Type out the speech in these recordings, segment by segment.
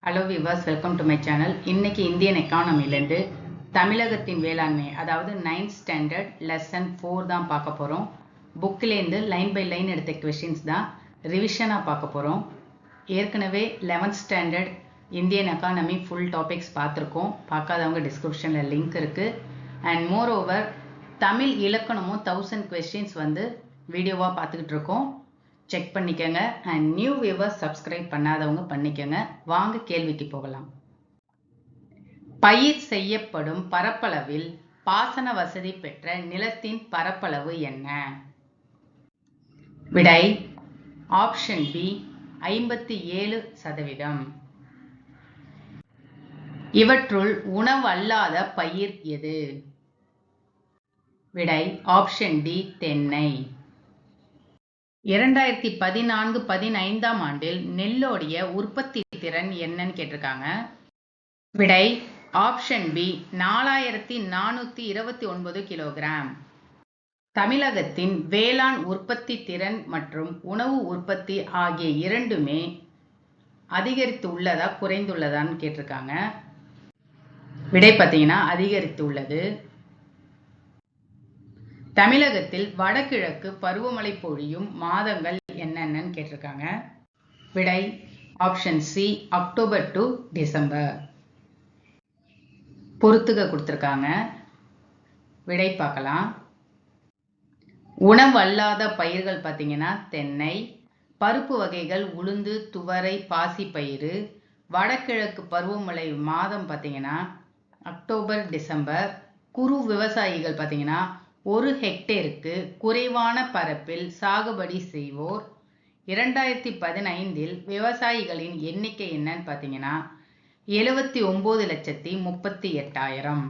Hello viewers, welcome to my channel. இன்னைக்கு Indian எக்கானமிலேருந்து தமிழகத்தின் வேளாண்மை, அதாவது 9th ஸ்டாண்டர்ட் லெசன் 4 தான் பார்க்க போகிறோம். புக்கிலேருந்து லைன் பை லைன் எடுத்த கொஷின்ஸ் தான் ரிவிஷனாக பார்க்க போகிறோம். ஏற்கனவே 11th standard Indian economy full topics பார்த்துருக்கோம். பார்க்காதவங்க டிஸ்கிரிப்ஷனில் லிங்க் இருக்குது. அண்ட் மோர் ஓவர் தமிழ் இலக்கணமும் 1000 கொஷின்ஸ் வீடியோவாக பார்த்துக்கிட்டு இருக்கோம். செக் பண்ணிக்கங்க. அண்ட் நியூ வியூவர்ஸ் சப்ஸ்கிரைப் பண்ணாதவங்க பண்ணிக்கங்க. வாங்க கேள்விக்கு போகலாம். பயிர் செய்யப்படும் பரப்பளவில் பாசன வசதி பெற்ற நிலத்தின் பரப்பளவு என்ன? விடை ஆப்ஷன் பி 57%. இவற்றுள் உணவல்லாத பயிர் எது? விடை ஆப்ஷன் டி தென்னை. 2014-15 ஆண்டில் நெல்லோடைய உற்பத்தி திறன் என்னன்னு கேட்டிருக்காங்க. விடை ஆப்ஷன் பி 4429 கிலோகிராம். தமிழகத்தின் வேளாண் உற்பத்தி திறன் மற்றும் உணவு உற்பத்தி ஆகிய இரண்டுமே அதிகரித்து உள்ளதா குறைந்துள்ளதான்னு கேட்டிருக்காங்க. விடை பார்த்தீங்கன்னா அதிகரித்து உள்ளது. தமிழகத்தில் வடகிழக்கு பருவமழை பொழியும் மாதங்கள் என்னென்னு கேட்டிருக்காங்க. விடை option C October to December. பொறுத்துக கொடுத்துருக்காங்க. விடை பார்க்கலாம். உணவல்லாத பயிர்கள் பார்த்தீங்கன்னா தென்னை, பருப்பு வகைகள் உளுந்து, துவரை, பாசிப்பயிறு. வடகிழக்கு பருவமழை மாதம் பார்த்தீங்கன்னா அக்டோபர் டிசம்பர். குறு விவசாயிகள் பார்த்தீங்கன்னா 1 ஹெக்டேருக்கு குறைவான பரப்பில் சாகுபடி செய்வோர். 2015 விவசாயிகளின் எண்ணிக்கை என்னன்னு பார்த்தீங்கன்னா 79,38,000.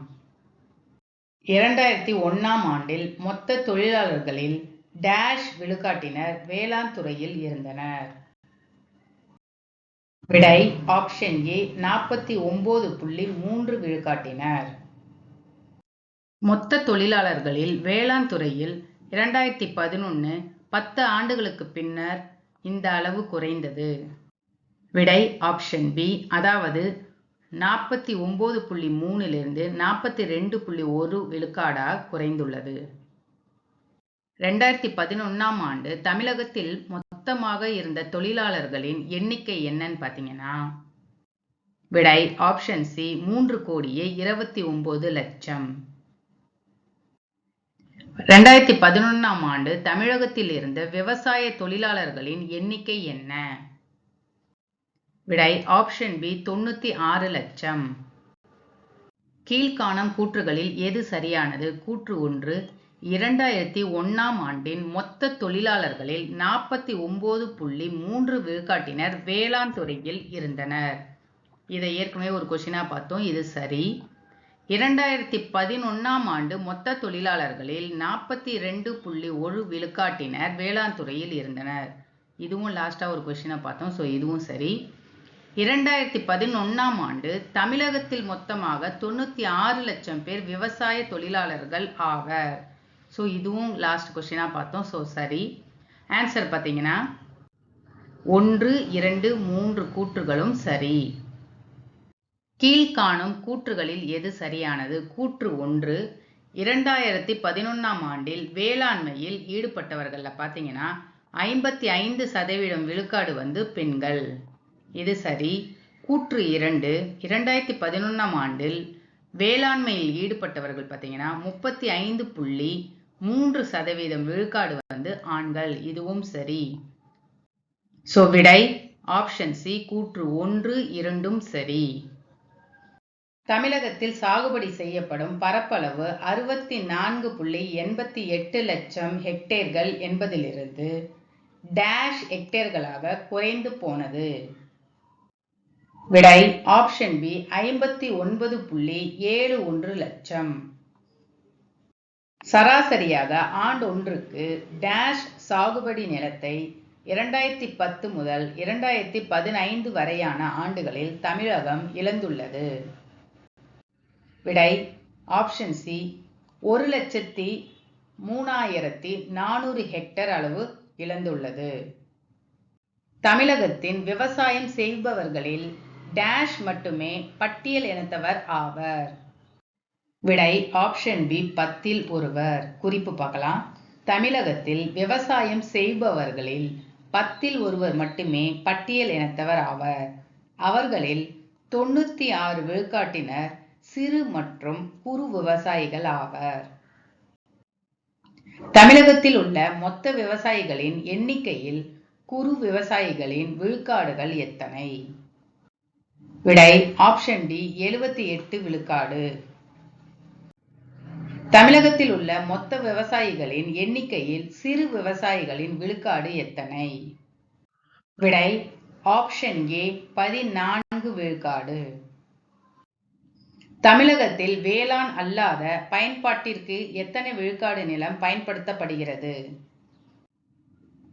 2001 ஆண்டில் மொத்த தொழிலாளர்களில் டேஷ் விழுக்காட்டினர் வேளாண் துறையில் இருந்தனர். விடை ஆப்ஷன் ஏ 49.3 விழுக்காட்டினர். மொத்த தொழிலாளர்களில் வேளாண் துறையில் 2011 10 ஆண்டுகளுக்கு பின்னர் இந்த அளவு குறைந்தது. விடை ஆப்ஷன் பி, அதாவது 49.3 42.1 விழுக்காடாக குறைந்துள்ளது. 2011 ஆண்டு தமிழகத்தில் மொத்தமாக இருந்த தொழிலாளர்களின் எண்ணிக்கை என்னன்னு பார்த்தீங்கன்னா விடை ஆப்ஷன் சி 3,29,00,000. 2011 ஆண்டு தமிழகத்தில் இருந்த விவசாய தொழிலாளர்களின் எண்ணிக்கை என்ன? விடை ஆப்ஷன் பி 96 லட்சம். கீழ்காணும் கூற்றுகளில் எது சரியானது? கூற்று 1, 2001 ஆண்டின் மொத்த தொழிலாளர்களில் 49.3 விழுக்காட்டினர் வேளாண் துறையில் இருந்தனர். இதை ஏற்கனவே ஒரு கொஸ்டினா பார்த்தோம். இது சரி. 2011 ஆண்டு மொத்த தொழிலாளர்களில் 42.1 விழுக்காட்டினர் வேளாண் துறையில் இருந்தனர். இதுவும் லாஸ்டா ஒரு கொஸ்டினை பார்த்தோம். ஸோ இதுவும் சரி. 2011 ஆண்டு தமிழகத்தில் மொத்தமாக 96 லட்சம் பேர் விவசாய தொழிலாளர்கள் ஆவர். ஸோ இதுவும் லாஸ்ட் கொஸ்டினா பார்த்தோம். ஸோ சரி. ஆன்சர் பார்த்தீங்கன்னா 1, 2, 3 கூற்றுகளும் சரி. கீழ்காணும் கூற்றுகளில் எது சரியானது? கூற்று 1, 2011 ஆண்டில் வேளாண்மையில் ஈடுபட்டவர்கள்ல பார்த்தீங்கன்னா 55% விழுக்காடு பெண்கள். இது சரி. கூற்று 2, 2011 ஆண்டில் வேளாண்மையில் ஈடுபட்டவர்கள் பார்த்தீங்கன்னா 35.3% விழுக்காடு ஆண்கள். இதுவும் சரி. ஸோ விடை ஆப்ஷன் சி கூற்று 1, 2ம் சரி. தமிழகத்தில் சாகுபடி செய்யப்படும் பரப்பளவு 64.88 லட்சம் ஹெக்டேர்கள் என்பதிலிருந்து டேஷ் ஹெக்டேர்களாக குறைந்து போனது. விடை ஆப்ஷன் பி 59.71 லட்சம். சராசரியாக ஆண்டொன்றுக்கு டேஷ் சாகுபடி நிலத்தை 2010 முதல் 2015 வரையான ஆண்டுகளில் தமிழகம் இழந்துள்ளது. விடை ஆப்ஷன் சி 1,03,400 ஹெக்டேர் அளவு இழந்துள்ளது. தமிழகத்தின் விவசாயம் செய்பவர்களில் டேஷ் மட்டுமே பட்டியல் இனத்தவர் ஆவர். விடை ஆப்ஷன் பி 10ல் ஒருவர். குறிப்பு பார்க்கலாம். தமிழகத்தில் விவசாயம் செய்பவர்களில் 10ல் ஒருவர் மட்டுமே பட்டியல் இனத்தவர் ஆவர். அவர்களில் 96 விழுக்காட்டினர் சிறு மற்றும் குறு விவசாயிகள் ஆவர். தமிழகத்தில் உள்ள மொத்த விவசாயிகளின் எண்ணிக்கையில் குறு விவசாயிகளின் விழுக்காடுகள் எத்தனை? விடை ஆப்ஷன் டி 78 விழுக்காடு. தமிழகத்தில் உள்ள மொத்த விவசாயிகளின் எண்ணிக்கையில் சிறு விவசாயிகளின் விழுக்காடு எத்தனை? விடை ஆப்ஷன் ஏ 14 விழுக்காடு. தமிழகத்தில் வேளாண் அல்லாத பயன்பாட்டிற்கு எத்தனை விழுக்காடு நிலம் பயன்படுத்தப்படுகிறது?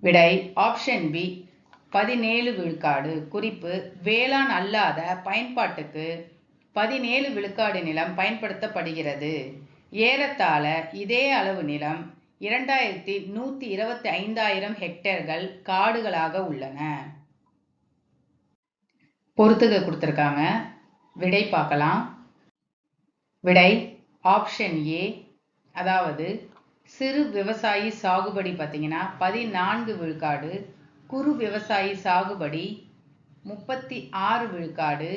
விடை ஆப்ஷன் பி 17 விழுக்காடு. குறிப்பு வேளாண் அல்லாத பயன்பாட்டுக்கு 17 விழுக்காடு நிலம் பயன்படுத்தப்படுகிறது. ஏறத்தாழ இதே அளவு நிலம் 2125,000 ஹெக்டேர்கள் காடுகளாக உள்ளன. பொறுத்துக கொடுத்திருக்காங்க. விடை பார்க்கலாம். விடை ஆப்ஷன் ஏ, அதாவது சிறு விவசாயி சாகுபடி பார்த்தீங்கன்னா 14 விழுக்காடு, குறு விவசாயி சாகுபடி 36 விழுக்காடு,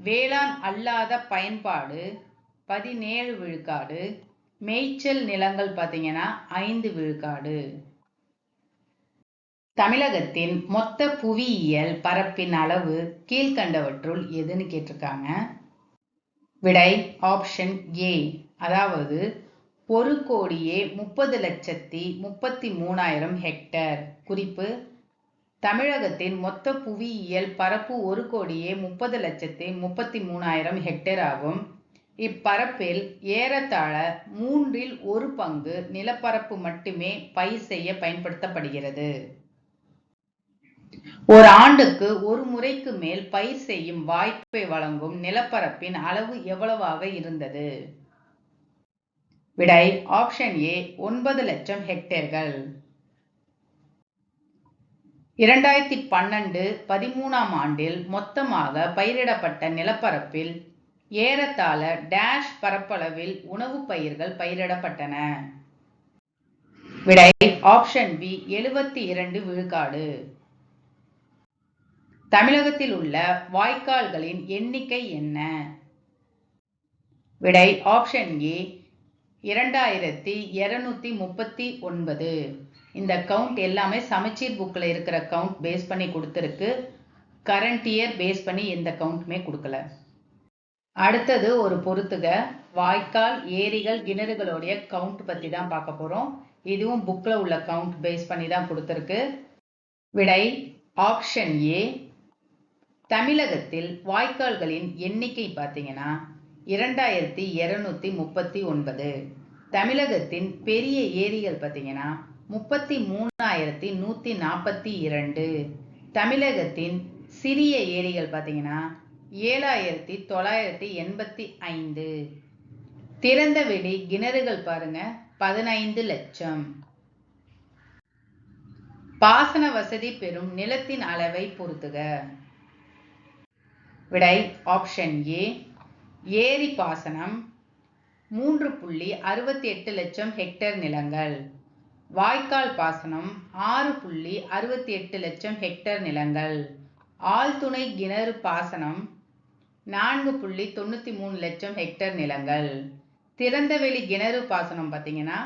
வேளாண் அல்லாத பயன்பாடு 17 விழுக்காடு, மேய்ச்சல் நிலங்கள் பார்த்தீங்கன்னா 5 விழுக்காடு. தமிழகத்தின் மொத்த புவியியல் பரப்பின் அளவு கீழ்கண்டவற்றுள் எதுன்னு கேட்டிருக்காங்க. விடை ஆப்ஷன் ஏ, அதாவது 1,30,33,000 ஹெக்டேர். குறிப்பு தமிழகத்தின் மொத்த புவியியல் பரப்பு 1,30,33,000 ஹெக்டேர் ஆகும். இப்பரப்பில் ஏறத்தாழ 1/3 நிலப்பரப்பு மட்டுமே பயிர் செய்ய பயன்படுத்தப்படுகிறது. ஒரு ஆண்டுக்கு ஒரு முறைக்கு மேல் பயிர் செய்யும் வாய்ப்பை வழங்கும் நிலப்பரப்பின் அளவு எவ்வளவாக இருந்தது? விடை ஆப்ஷன் ஏ 9 லட்சம் ஹெக்டேர்கள். 2012-13 ஆண்டில் மொத்தமாக பயிரிடப்பட்ட நிலப்பரப்பில் ஏறத்தாழ டேஷ் பரப்பளவில் உணவு பயிர்கள் பயிரிடப்பட்டன. விடை ஆப்ஷன் பி 72 விழுக்காடு. தமிழகத்தில் உள்ள வாய்க்கால்களின் எண்ணிக்கை என்ன? விடை ஆப்ஷன் ஏ 2239. இந்த கவுண்ட் எல்லாமே சமச்சீர் புக்கில் இருக்கிற கவுண்ட் பேஸ் பண்ணி கொடுத்துருக்கு. கரண்ட் இயர் பேஸ் பண்ணி எந்த கவுண்ட்டுமே கொடுக்கல. அடுத்தது ஒரு பொறுத்துக வாய்க்கால், ஏரிகள், கிணறுகளுடைய கவுண்ட் பற்றி தான் பார்க்க போகிறோம். இதுவும் புக்கில் உள்ள கவுண்ட் பேஸ் பண்ணி தான் கொடுத்துருக்கு. விடை ஆப்ஷன் ஏ. தமிழகத்தில் வாய்க்கால்களின் எண்ணிக்கை பார்த்தீங்கன்னா 2239. தமிழகத்தின் பெரிய ஏரிகள் பார்த்தீங்கன்னா 33,142. தமிழகத்தின் சிறிய ஏரிகள் பார்த்தீங்கன்னா 7,985. திறந்த வெளி கிணறுகள் பாருங்க 15 லட்சம். பாசன வசதி பெறும் நிலத்தின் அளவை பொறுத்துக. விடை ஆப்ஷன் ஏ. ஏரி பாசனம் 3.68 லட்சம் ஹெக்டேர் நிலங்கள். வாய்க்கால் பாசனம் 6.68 லட்சம் ஹெக்டேர் நிலங்கள். ஆழ்துணை கிணறு பாசனம் 4.93 லட்சம் ஹெக்டேர் நிலங்கள். திறந்தவெளி கிணறு பாசனம் பார்த்தீங்கன்னா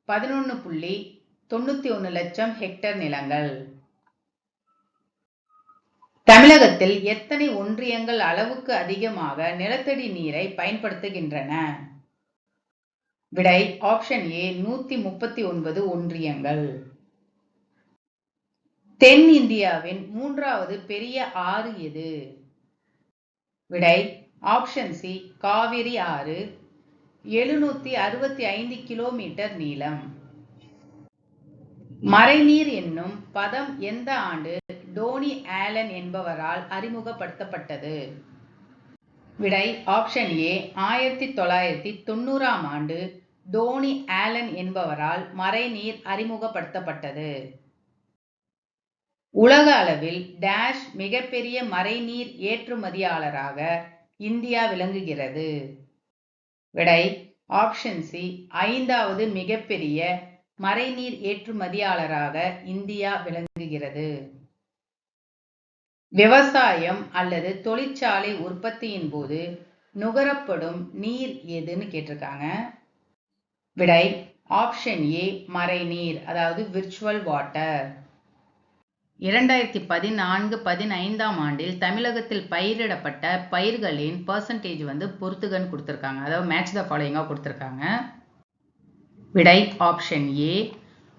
11.91 லட்சம் ஹெக்டேர் நிலங்கள். தமிழகத்தில் எத்தனை ஒன்றியங்கள் அளவுக்கு அதிகமாக நிலத்தடி நீரை பயன்படுத்துகின்றன? விடை ஆப்ஷன் ஏ 139 ஒன்றியங்கள். தென் இந்தியாவின் 3வது பெரிய ஆறு எது? விடை ஆப்ஷன் சி காவிரி ஆறு. 765 கிலோமீட்டர் நீளம். மறைநீர் என்னும் பதம் எந்த ஆண்டு டோனி ஆலன் என்பவரால் அறிமுகப்படுத்தப்பட்டது? விடை ஆப்ஷன் ஏ 1990 ஆண்டு டோனி ஆலன் என்பவரால் மறைநீர் அறிமுகப்படுத்தப்பட்டது. உலக அளவில் டேஷ் மிகப்பெரிய மறைநீர் ஏற்றுமதியாளராக இந்தியா விளங்குகிறது. விடை ஆப்ஷன் சி, 5வது மிகப்பெரிய மறைநீர் ஏற்றுமதியாளராக இந்தியா விளங்குகிறது. விவசாயம் அல்லது தொழிற்சாலை உற்பத்தியின் போது நுகரப்படும் நீர் எதுன்னு கேட்டிருக்காங்க. விடை ஆப்ஷன் ஏ, மறைநீர், அதாவது விர்ச்சுவல் வாட்டர். 2014-15ஆம் ஆண்டில் தமிழகத்தில் பயிரிடப்பட்ட பயிர்களின் பெர்சன்டேஜ் பொறுத்துகன்னு கொடுத்துருக்காங்க. அதாவது மேட்ச் த ஃபாலோயிங்காக கொடுத்துருக்காங்க. விடை ஆப்ஷன் ஏ,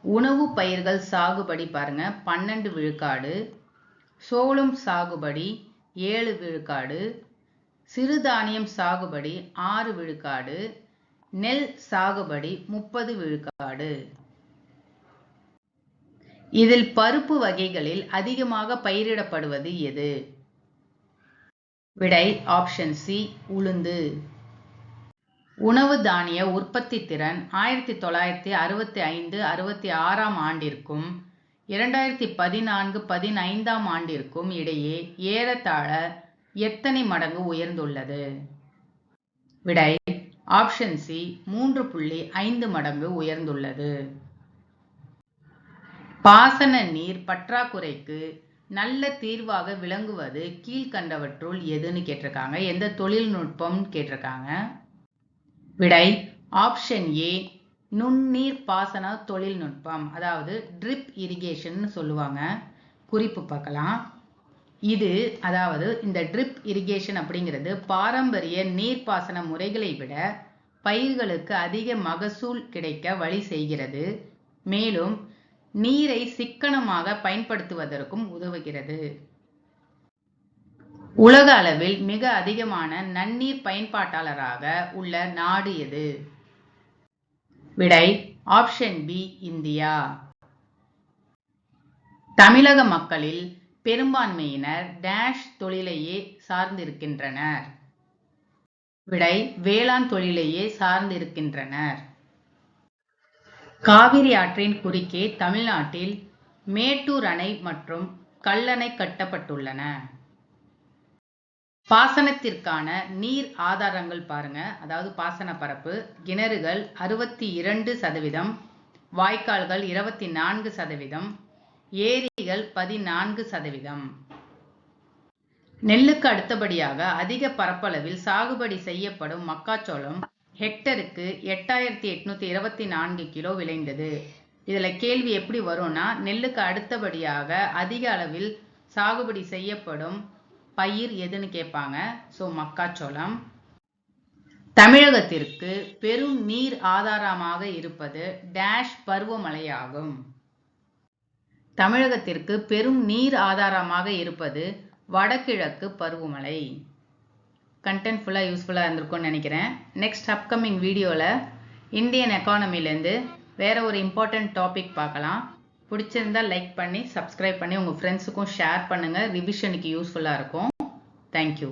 உணவு பயிர்கள் சாகுபடி பாருங்க 12 விழுக்காடு, சோளம் சாகுபடி 7 விழுக்காடு, சிறுதானியம் சாகுபடி 6 விழுக்காடு, நெல் சாகுபடி 30 விழுக்காடு. இதில் பருப்பு வகைகளில் அதிகமாக பயிரிடப்படுவது எது? விடை ஆப்ஷன் சி, உளுந்து. உணவு தானிய உற்பத்தி திறன் 1965-66ஆம் ஆண்டிற்கும் 2014-15ஆம் ஆண்டிற்கும் இடையே ஏறத்தாழ எத்தனை மடங்கு உயர்ந்துள்ளது? விடை ஆப்ஷன் சி, 3.5 மடங்கு உயர்ந்துள்ளது. பாசன நீர் பற்றாக்குறைக்கு நல்ல தீர்வாக விளங்குவது கீழ்கண்டவற்றுள் எதுன்னு கேட்டிருக்காங்க. எந்த தொழில்நுட்பம் கேட்டிருக்காங்க. விடை ஆப்ஷன் ஏ, நுண்ணீர் பாசன தொழில்நுட்பம், அதாவது ட்ரிப் இரிகேஷன் சொல்லுவாங்க. குறிப்பு பார்க்கலாம். இந்த ட்ரிப் இரிகேஷன் அப்படிங்கிறது பாரம்பரிய நீர்ப்பாசன முறைகளை விட பயிர்களுக்கு அதிக மகசூல் கிடைக்க வழி செய்கிறது. மேலும் நீரை சிக்கனமாக பயன்படுத்துவதற்கும் உதவுகிறது. உலக அளவில் மிக அதிகமான நன்னீர் பயன்பாட்டாளராக உள்ள நாடு எது? விடை ஆப்ஷன் பி, இந்தியா. தமிழக மக்களில் பெரும்பான்மையினர் டேஷ் தொழிலையே சார்ந்திருக்கின்றனர். விடை வேளாண் தொழிலையே சார்ந்திருக்கின்றனர். காவிரி ஆற்றின் குறுக்கே தமிழ்நாட்டில் மேட்டூர் அணை மற்றும் கல்லணை கட்டப்பட்டுள்ளன. பாசனத்திற்கான நீர் ஆதாரங்கள் பாருங்க. அதாவது பாசன பரப்பு, கிணறுகள் 62%, வாய்க்கால்கள் 24%, ஏரிகள் 14%. நெல்லுக்கு அடுத்தபடியாக அதிக பரப்பளவில் சாகுபடி செய்யப்படும் மக்காச்சோளம் ஹெக்டருக்கு 8824 கிலோ விளைந்தது. இதுல கேள்வி எப்படி வரும்னா, நெல்லுக்கு அடுத்தபடியாக அதிக அளவில் சாகுபடி செய்யப்படும் பயிர் எதுன்னு கேட்பாங்க. ஸோ மக்காச்சோளம். தமிழகத்திற்கு பெரும் நீர் ஆதாரமாக இருப்பது டேஷ் பருவமழையாகும். தமிழகத்திற்கு பெரும் நீர் ஆதாரமாக இருப்பது வடகிழக்கு பருவமழை. கண்டென்ட் ஃபுல்லாக யூஸ்ஃபுல்லாக இருந்திருக்கும்னு நினைக்கிறேன். நெக்ஸ்ட் அப்கமிங் வீடியோவில் இந்தியன் எக்கானமிலேருந்து வேற ஒரு இம்பார்ட்டன்ட் டாபிக் பார்க்கலாம். பிடிச்சிருந்தால் லைக் பண்ணி சப்ஸ்கிரைப் பண்ணி உங்கள் ஃப்ரெண்ட்ஸுக்கும் ஷேர் பண்ணுங்கள். ரிவிஷனுக்கு யூஸ்ஃபுல்லாக இருக்கும். தேங்க்யூ.